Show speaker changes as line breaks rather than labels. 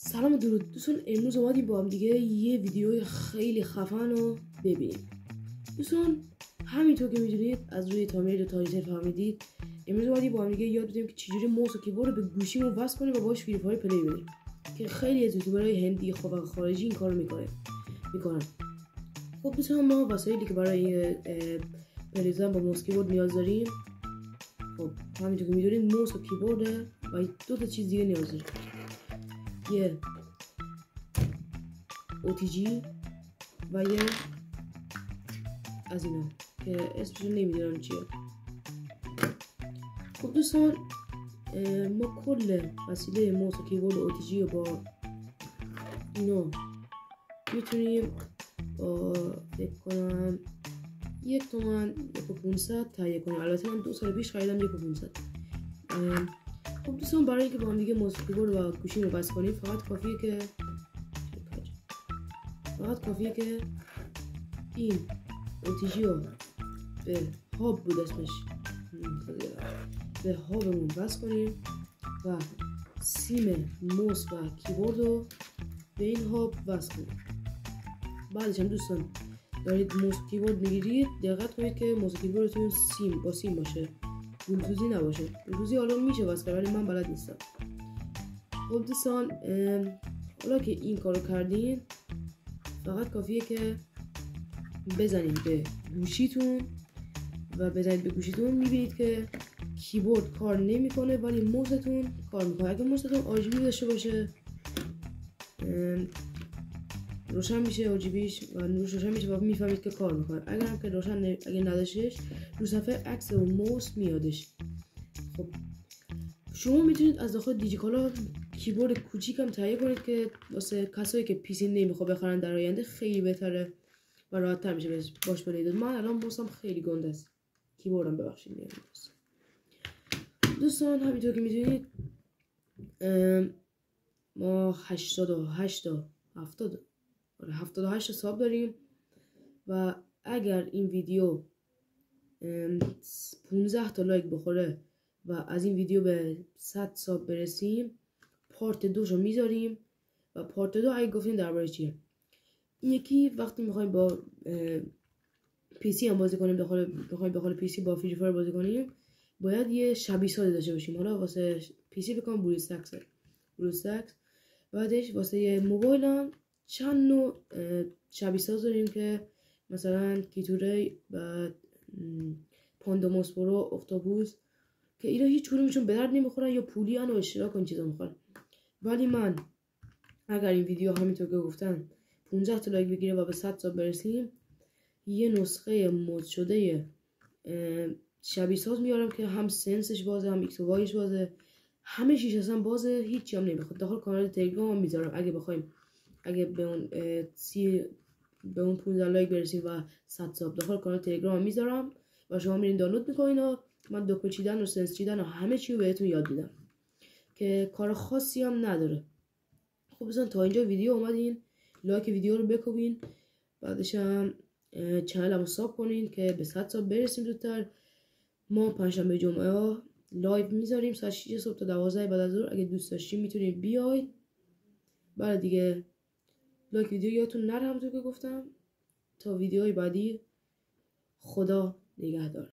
سلام و درود دوستان، امروز اومدیم با هم دیگه یه ویدیوی خیلی خفن رو ببینیم. دوستان همینطور که میدونید از روی تامیر تایتل فهمیدید، امروز اومدیم با هم دیگه یاد بدیم که چجوری موس و کیبورد رو به گوشیمون وصل کنیم و باهاش فری فایر پلی بدیم که خیلی از یوتیوبرهای هندی و خارجی این کارو میکنن. خب دوستان، ما وسایلی که برای پلی زدن با موس کیبورد نیاز داریم، خب همینطور که میدونید موس و کیبورد و دو تا چیز دیگه نیاز داریم. یه OTG و یه از اینا که اسمشو نمیدونم چیه. خب دوستان، ما کل وسیله موس و کیبورد OTG رو با اینا میتونیم با فکر کنم 1 تومن 1,500 تهیه کنیم. البته من 2 سال پیش خریدم 1,500. خب دوستان، برای اینکه با هم دیگه موس و کیبورد و گوشی رو وصل کنیم فقط کافیه که این OTG رو به هاب بود اسمش، به هابمون وصل کنیم و سیم موس و کیبورد رو به این هاب وصل کنیم. بعدش هم دوستان دارید موس و کیبورد میگیرید، دقت کنید که موس و کیبوردتون با سیم باشه، بلوتوزی نباشه. بلوتوزی حالا میشه وصل کرد ولی من بلد نیستم. خب دوستان، حالا که این کارو کردین فقط کافیه که بزنید به گوشیتون میبینید که کیبورد کار نمیکنه ولی موستون کار میکنه. اگه موستون RGB داشته باشه روشن میشه RGBش و روشن میشه و میفهمید که کار میکنه. اگر هم که اگه نداشتش رو صفحه عکس و موس میادش. خب شما میتونید از داخل دیجیکالا کیبورد کوچیکم تهیه کنید که واسه کسایی که پیسی نمیخواد بخرن در آینده خیلی بهتره و راحت‌تر میشه باش پلی داد. من الان موسم خیلی گنده است، کیبوردم ببخشید میاد. دوستان همینطور که میدونید ما 78 ساب داریم و اگر این ویدیو 15 تا لایک بخوره و از این ویدیو به 100 ساب برسیم پارت 2 رو میذاریم. و پارت 2 اگه گفتیم درباره چیه، یکی وقتی میخوایم با پیسی هم بازی کنیم، بخوایم پیسی با فری فایر بازی کنیم باید یه شبیه ساز داشته باشیم. حالا واسه پیسی بکنم بلوستکس. بعدش واسه موبایل هم چند نوع شبیه ساز داریم که مثلا کیتوری و پانداموس پرو، اختاپوس، که اینا هیچ کدومشون به درد نمیخورن یا پولی ان و اشتراک این چیزا میخورن. ولی من اگر این ویدیو همینطور که گفتم 15 تا لایک بگیره و به 100 تا برسیم یه نسخه مود شده شبیه ساز میارم که هم سنسش بازه هم ایکس و وایش بازه، همه چیش اصلا بازه، هیچی هم نمیخواد. داخل کانال تلگرام هم میذارم اگه به اون 15 لایک برسیم و 100 ساب داخل کانال تلگرام هم میذارم و شما میرین دانلود میکنین و من دکمه چیدن و سنس چیدن و همه چی رو بهتون یاد میدم که کار خاصی هم نداره. خب بزن تا اینجا ویدیو اومدین لایک ویدیو رو بکوبین، بعدش هم چنل رو ساب کنین که به 100 ساب برسیم زودتر. ما پنجشنبه جمعه ها لایو میذاریم ساعت 6 صبح تا 12 بعد از ظهر. اگه دوست داشتین میتونید بیاید. بعد دیگه لایک ویدیو یادتون نره همونطور که گفتم. تا ویدیوهای بعدی، خدا نگهدار.